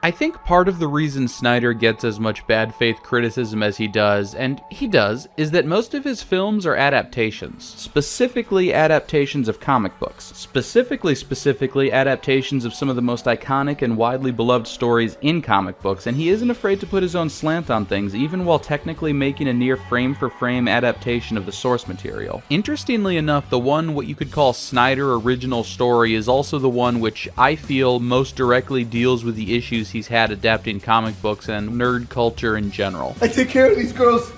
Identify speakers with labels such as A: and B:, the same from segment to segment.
A: I think part of the reason Snyder gets as much bad faith criticism as he does, and he does, is that most of his films are adaptations. Specifically adaptations of comic books. Specifically adaptations of some of the most iconic and widely beloved stories in comic books, and he isn't afraid to put his own slant on things, even while technically making a near frame-for-frame adaptation of the source material. Interestingly enough, the one what you could call Snyder original story is also the one which I feel most directly deals with the issues he's had adapting comic books and nerd culture in general.
B: I take care of these girls.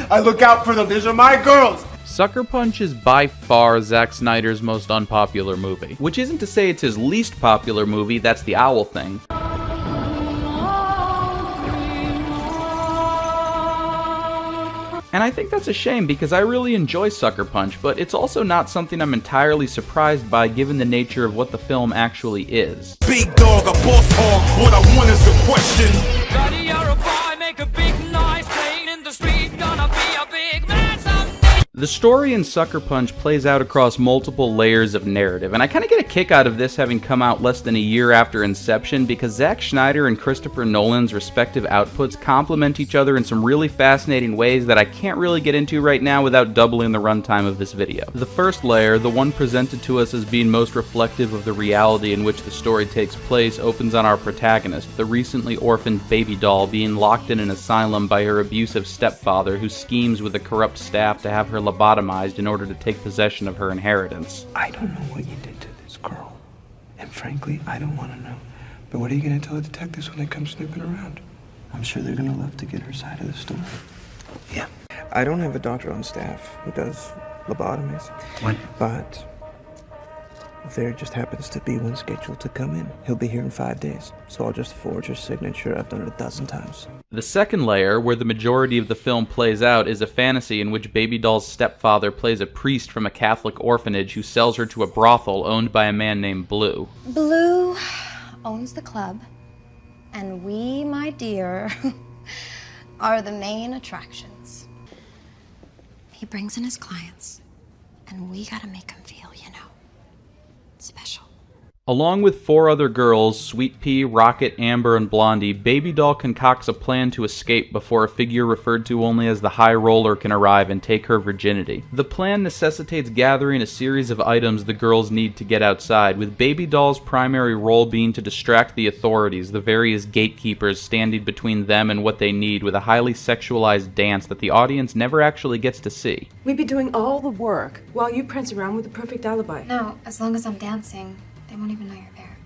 B: I look out for them. These are my girls.
A: Sucker Punch is by far Zack Snyder's most unpopular movie. Which isn't to say it's his least popular movie, that's the owl thing. And I think that's a shame because I really enjoy Sucker Punch, but it's also not something I'm entirely surprised by given the nature of what the film actually is.
C: Big dog, a boss hog, what I want is the question.
D: Buddy, you're a boy, make a big noise, playing in the street, gonna be a big man someday.
A: The story in Sucker Punch plays out across multiple layers of narrative, and I kind of get a kick out of this having come out less than a year after Inception because Zack Snyder and Christopher Nolan's respective outputs complement each other in some really fascinating ways that I can't really get into right now without doubling the runtime of this video. The first layer, the one presented to us as being most reflective of the reality in which the story takes place, opens on our protagonist, the recently orphaned baby doll being locked in an asylum by her abusive stepfather who schemes with a corrupt staff to have her lobotomized in order to take possession of her inheritance.
E: I don't know what you did to this girl. And frankly, I don't want to know. But what are you going to tell the detectives when they come snooping around? I'm sure they're going to love to get her side of the story. Yeah. I don't have a doctor on staff who does lobotomies.
F: What?
E: But there just happens to be one scheduled to come in. He'll be here in 5 days. So I'll just forge her signature. I've done it 1,000 times.
A: The second layer, where the majority of the film plays out, is a fantasy in which Baby Doll's stepfather plays a priest from a Catholic orphanage who sells her to a brothel owned by a man named Blue.
G: Blue owns the club, and we, my dear, are the main attractions. He brings in his clients, and we gotta make him feel, special.
A: Along with 4 other girls, Sweet Pea, Rocket, Amber, and Blondie, Baby Doll concocts a plan to escape before a figure referred to only as the High Roller can arrive and take her virginity. The plan necessitates gathering a series of items the girls need to get outside, with Baby Doll's primary role being to distract the authorities, the various gatekeepers standing between them and what they need, with a highly sexualized dance that the audience never actually gets to see.
H: We'd be doing all the work while you prance around with a perfect alibi.
G: No, as long as I'm dancing. They won't even know you're there.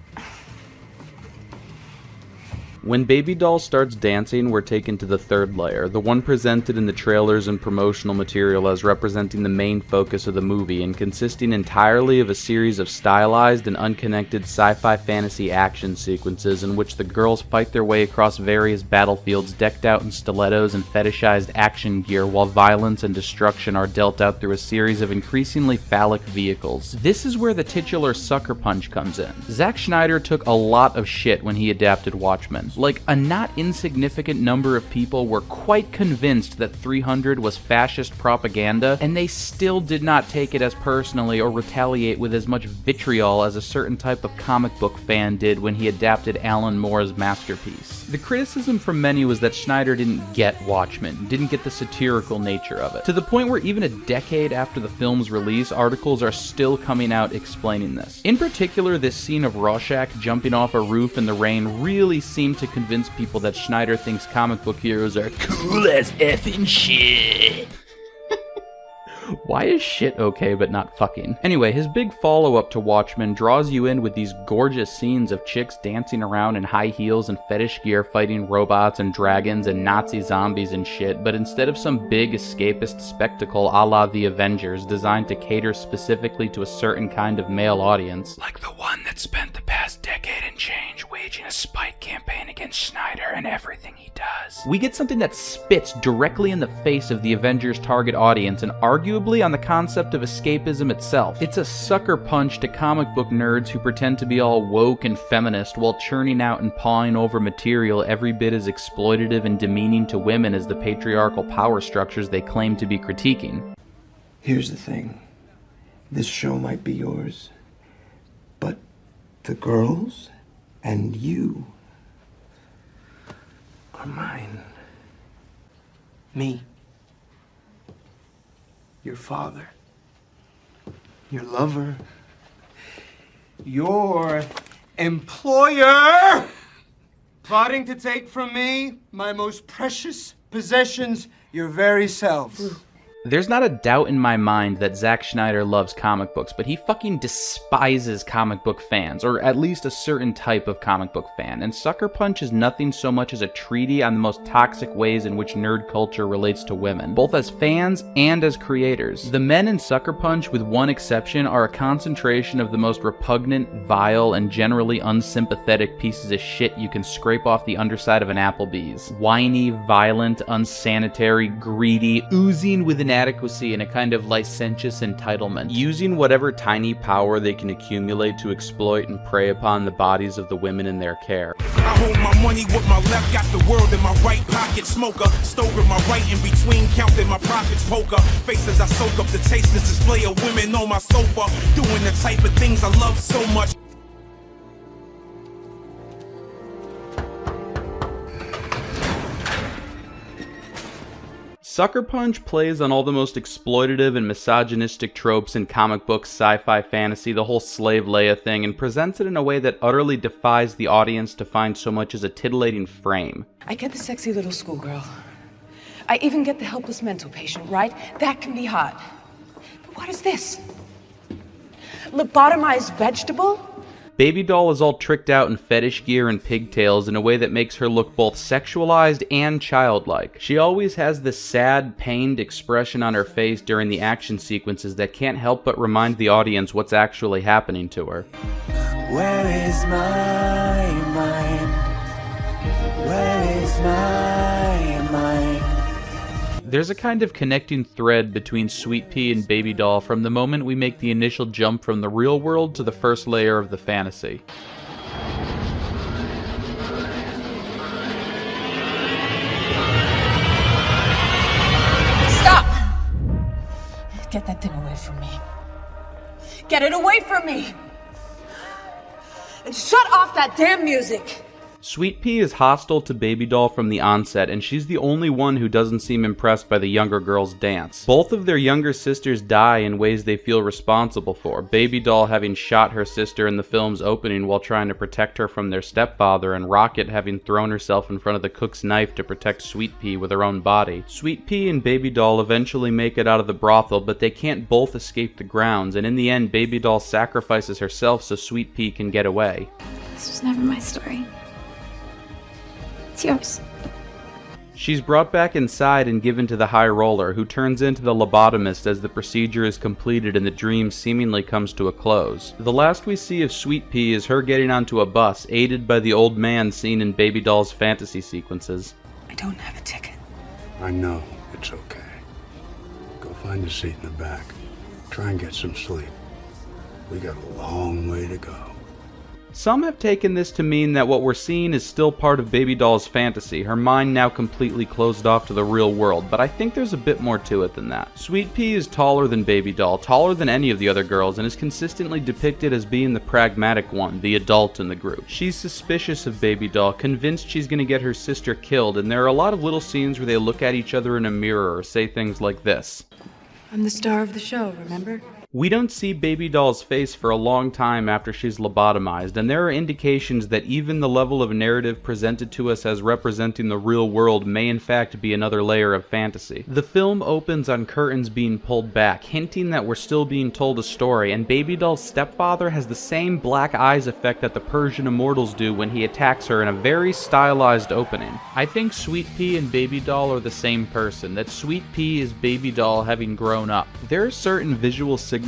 A: When Baby Doll starts dancing, we're taken to the third layer, the one presented in the trailers and promotional material as representing the main focus of the movie and consisting entirely of a series of stylized and unconnected sci-fi fantasy action sequences in which the girls fight their way across various battlefields decked out in stilettos and fetishized action gear while violence and destruction are dealt out through a series of increasingly phallic vehicles. This is where the titular Sucker Punch comes in. Zack Snyder took a lot of shit when he adapted Watchmen. Like, a not insignificant number of people were quite convinced that 300 was fascist propaganda, and they still did not take it as personally or retaliate with as much vitriol as a certain type of comic book fan did when he adapted Alan Moore's masterpiece. The criticism from many was that Snyder didn't get Watchmen, didn't get the satirical nature of it, to the point where even a decade after the film's release, articles are still coming out explaining this. In particular, this scene of Rorschach jumping off a roof in the rain really seemed to convince people that Snyder thinks comic book heroes are cool as effing shit. Why is shit okay but not fucking? Anyway, his big follow-up to Watchmen draws you in with these gorgeous scenes of chicks dancing around in high heels and fetish gear fighting robots and dragons and Nazi zombies and shit, but instead of some big escapist spectacle a la The Avengers designed to cater specifically to a certain kind of male audience, like the one that spent the past decade and change waging a spite campaign against Snyder and everything he does, we get something that spits directly in the face of the Avengers' target audience and arguably on the concept of escapism itself. It's a sucker punch to comic book nerds who pretend to be all woke and feminist while churning out and pawing over material every bit as exploitative and demeaning to women as the patriarchal power structures they claim to be critiquing.
E: Here's the thing. This show might be yours, but the girls and you are mine. Me. Your father. Your lover.
B: Your employer! Plotting to take from me my most precious possessions, your very self.
A: There's not a doubt in my mind that Zack Snyder loves comic books, but he fucking despises comic book fans, or at least a certain type of comic book fan, and Sucker Punch is nothing so much as a treatise on the most toxic ways in which nerd culture relates to women, both as fans and as creators. The men in Sucker Punch, with one exception, are a concentration of the most repugnant, vile, and generally unsympathetic pieces of shit you can scrape off the underside of an Applebee's. Whiny, violent, unsanitary, greedy, oozing with inadequacy and a kind of licentious entitlement, using whatever tiny power they can accumulate to exploit and prey upon the bodies of the women in their care.
C: I hold my money with my left, got the world in my right pocket. Smoker, stove in my right, in between, counting my profits. Poker faces, I soak up the tasteless display of women on my sofa, doing the type of things I love so much.
A: Sucker Punch plays on all the most exploitative and misogynistic tropes in comic books, sci-fi, fantasy, the whole slave Leia thing, and presents it in a way that utterly defies the audience to find so much as a titillating frame.
H: I get the sexy little schoolgirl. I even get the helpless mental patient, right? That can be hot. But what is this? Lobotomized vegetable?
A: Baby Doll is all tricked out in fetish gear and pigtails in a way that makes her look both sexualized and childlike. She always has this sad, pained expression on her face during the action sequences that can't help but remind the audience what's actually happening to her.
E: Where is my mind? Where is my mind?
A: There's a kind of connecting thread between Sweet Pea and Baby Doll from the moment we make the initial jump from the real world to the first layer of the fantasy.
H: Stop! Get that thing away from me. Get it away from me! And shut off that damn music!
A: Sweet Pea is hostile to Baby Doll from the onset, and she's the only one who doesn't seem impressed by the younger girl's dance. Both of their younger sisters die in ways they feel responsible for, Baby Doll having shot her sister in the film's opening while trying to protect her from their stepfather, and Rocket having thrown herself in front of the cook's knife to protect Sweet Pea with her own body. Sweet Pea and Baby Doll eventually make it out of the brothel, but they can't both escape the grounds, and in the end Baby Doll sacrifices herself so Sweet Pea can get away.
F: This was never my story. It's yours.
A: She's brought back inside and given to the High Roller, who turns into the lobotomist as the procedure is completed and the dream seemingly comes to a close. The last we see of Sweet Pea is her getting onto a bus, aided by the old man seen in Baby Doll's fantasy sequences.
H: I don't have a ticket.
I: I know. It's okay. Go find a seat in the back. Try and get some sleep. We got a long way to go.
A: Some have taken this to mean that what we're seeing is still part of Baby Doll's fantasy, her mind now completely closed off to the real world, but I think there's a bit more to it than that. Sweet Pea is taller than Baby Doll, taller than any of the other girls, and is consistently depicted as being the pragmatic one, the adult in the group. She's suspicious of Baby Doll, convinced she's gonna get her sister killed, and there are a lot of little scenes where they look at each other in a mirror or say things like this.
H: I'm the star of the show, remember?
A: We don't see Baby Doll's face for a long time after she's lobotomized, and there are indications that even the level of narrative presented to us as representing the real world may in fact be another layer of fantasy. The film opens on curtains being pulled back, hinting that we're still being told a story, and Baby Doll's stepfather has the same black eyes effect that the Persian immortals do when he attacks her in a very stylized opening. I think Sweet Pea and Baby Doll are the same person, that Sweet Pea is Baby Doll having grown up. There are certain visual signifiers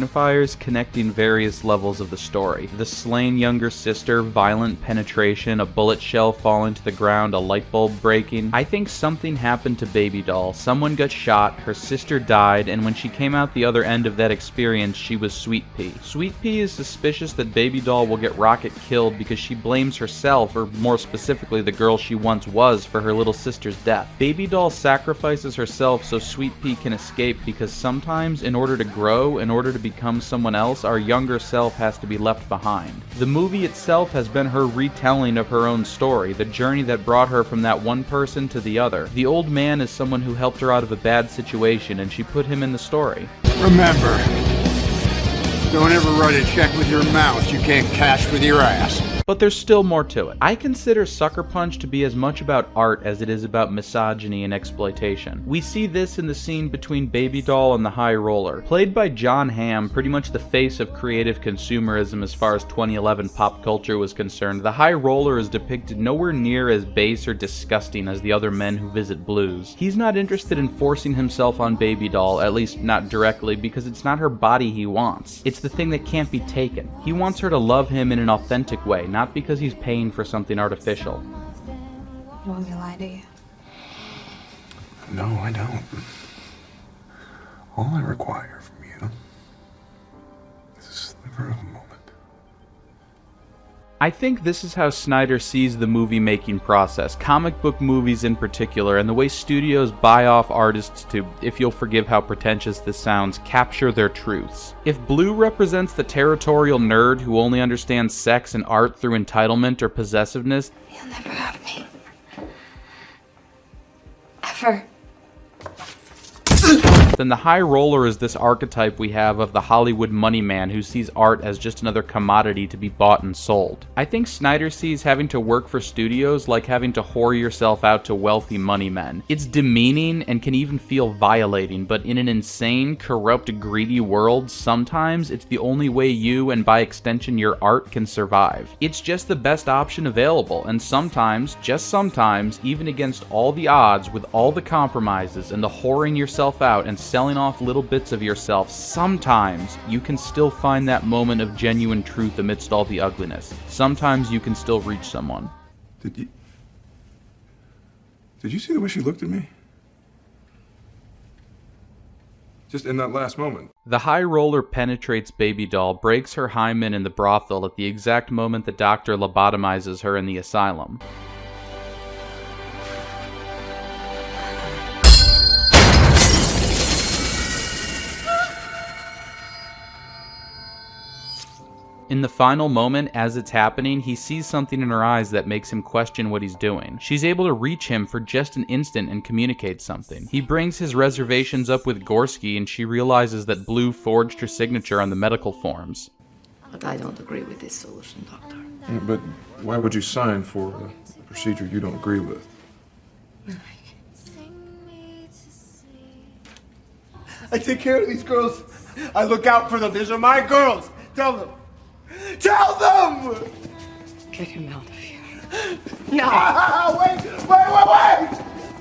A: connecting various levels of the story. The slain younger sister, violent penetration, a bullet shell falling to the ground, a light bulb breaking. I think something happened to Baby Doll. Someone got shot, her sister died, and when she came out the other end of that experience, she was Sweet Pea. Sweet Pea is suspicious that Baby Doll will get Rocket killed because she blames herself, or more specifically the girl she once was, for her little sister's death. Baby Doll sacrifices herself so Sweet Pea can escape because sometimes, in order to grow, in order to become someone else, our younger self has to be left behind. The movie itself has been her retelling of her own story, the journey that brought her from that one person to the other. The old man is someone who helped her out of a bad situation, and she put him in the story.
I: Remember, don't ever write a check with your mouth you can't cash with your ass.
A: But there's still more to it. I consider Sucker Punch to be as much about art as it is about misogyny and exploitation. We see this in the scene between Baby Doll and the High Roller. Played by John Hamm, pretty much the face of creative consumerism as far as 2011 pop culture was concerned, the High Roller is depicted nowhere near as base or disgusting as the other men who visit Blues. He's not interested in forcing himself on Baby Doll, at least not directly, because it's not her body he wants. It's the thing that can't be taken. He wants her to love him in an authentic way, not because he's paying for something artificial.
F: You want me to lie to you?
I: No, I don't. All I require from you is a sliver of a moment.
A: I think this is how Snyder sees the movie-making process, comic book movies in particular, and the way studios buy off artists to, if you'll forgive how pretentious this sounds, capture their truths. If Blue represents the territorial nerd who only understands sex and art through entitlement or possessiveness,
F: You'll never have me. Ever.
A: then the High Roller is this archetype we have of the Hollywood money man who sees art as just another commodity to be bought and sold. I think Snyder sees having to work for studios like having to whore yourself out to wealthy money men. It's demeaning and can even feel violating, but in an insane, corrupt, greedy world, sometimes it's the only way you, and by extension your art, can survive. It's just the best option available, and sometimes, just sometimes, even against all the odds, with all the compromises and the whoring yourself out and selling off little bits of yourself, sometimes you can still find that moment of genuine truth amidst all the ugliness. Sometimes you can still reach someone.
I: Did you see the way she looked at me? Just in that last moment.
A: The High Roller penetrates Baby Doll, breaks her hymen in the brothel at the exact moment the doctor lobotomizes her in the asylum. In the final moment, as it's happening, he sees something in her eyes that makes him question what he's doing. She's able to reach him for just an instant and communicate something. He brings his reservations up with Gorski, and she realizes that Blue forged her signature on the medical forms.
J: But I don't agree with this solution, Doctor.
K: But why would you sign for a procedure you don't agree with?
B: I take care of these girls. I look out for them. These are my girls. Tell them. Tell them!
J: Get him out of here.
B: No!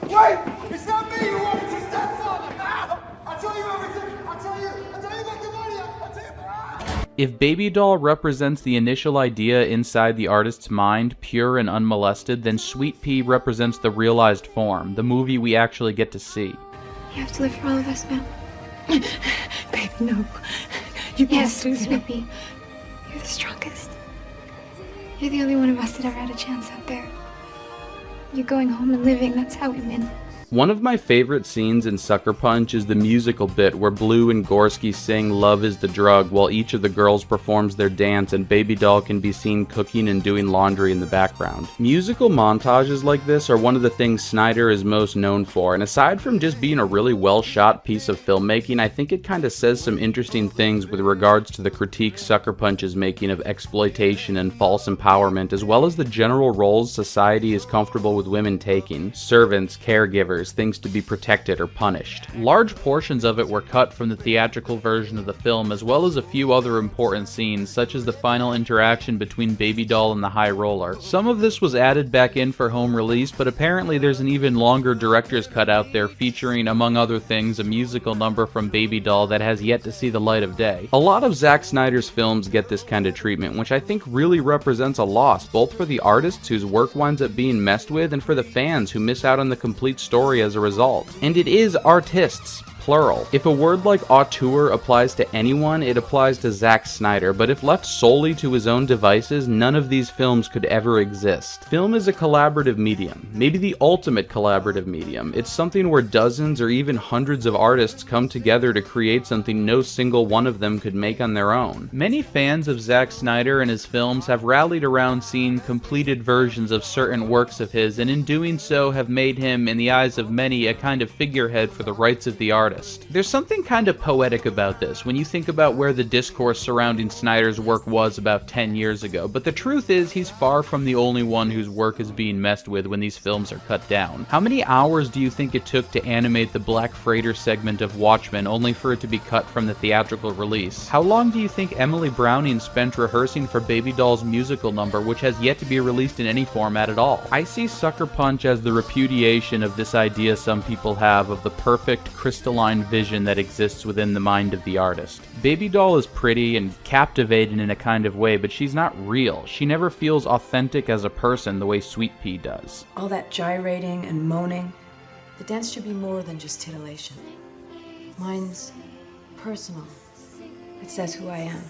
B: Wait! It's not me who wants your stepfather! I'll tell you everything! I'll tell you about the money! I'll tell you...
A: If Baby Doll represents the initial idea inside the artist's mind, pure and unmolested, then Sweet Pea represents the realized form, the movie we actually get to see.
F: You have to live for all of us, man.
J: Baby, no. You can't
F: Yes,
J: do
F: Sweet
J: that.
F: Pea. You're the strongest. You're the only one of us that ever had a chance out there. You're going home and living, that's how we win.
A: One of my favorite scenes in Sucker Punch is the musical bit where Blue and Gorski sing "Love is the Drug" while each of the girls performs their dance and Baby Doll can be seen cooking and doing laundry in the background. Musical montages like this are one of the things Snyder is most known for, and aside from just being a really well-shot piece of filmmaking, I think it kinda says some interesting things with regards to the critique Sucker Punch is making of exploitation and false empowerment, as well as the general roles society is comfortable with women taking: servants, caregivers, things to be protected or punished. Large portions of it were cut from the theatrical version of the film, as well as a few other important scenes, such as the final interaction between Baby Doll and the High Roller. Some of this was added back in for home release, but apparently there's an even longer director's cut out there featuring, among other things, a musical number from Baby Doll that has yet to see the light of day. A lot of Zack Snyder's films get this kind of treatment, which I think really represents a loss, both for the artists whose work winds up being messed with, and for the fans who miss out on the complete story as a result. And it is artists, plural. If a word like auteur applies to anyone, it applies to Zack Snyder, but if left solely to his own devices, none of these films could ever exist. Film is a collaborative medium, maybe the ultimate collaborative medium. It's something where dozens or even hundreds of artists come together to create something no single one of them could make on their own. Many fans of Zack Snyder and his films have rallied around seeing completed versions of certain works of his, and in doing so have made him, in the eyes of many, a kind of figurehead for the rights of the artist. There's something kind of poetic about this when you think about where the discourse surrounding Snyder's work was about 10 years ago, but the truth is he's far from the only one whose work is being messed with when these films are cut down. How many hours do you think it took to animate the Black Freighter segment of Watchmen only for it to be cut from the theatrical release? How long do you think Emily Browning spent rehearsing for Baby Doll's musical number, which has yet to be released in any format at all? I see Sucker Punch as the repudiation of this idea some people have of the perfect crystalline vision that exists within the mind of the artist. Baby Doll is pretty and captivating in a kind of way, but she's not real. She never feels authentic as a person the way Sweet Pea does.
H: All that gyrating and moaning. The dance should be more than just titillation. Mine's personal. It says who I am.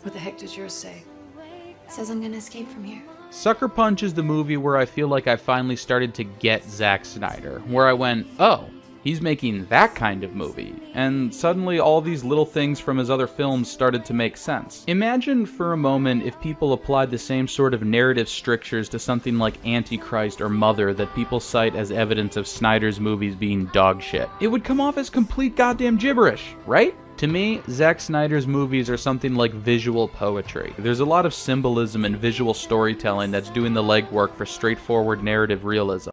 H: What the heck does yours say?
F: It says I'm gonna escape from here.
A: Sucker Punch is the movie where I feel like I finally started to get Zack Snyder, where I went, oh, he's making that kind of movie, and suddenly all these little things from his other films started to make sense. Imagine for a moment if people applied the same sort of narrative strictures to something like Antichrist or Mother that people cite as evidence of Snyder's movies being dog shit. It would come off as complete goddamn gibberish, right? To me, Zack Snyder's movies are something like visual poetry. There's a lot of symbolism and visual storytelling that's doing the legwork for straightforward narrative realism.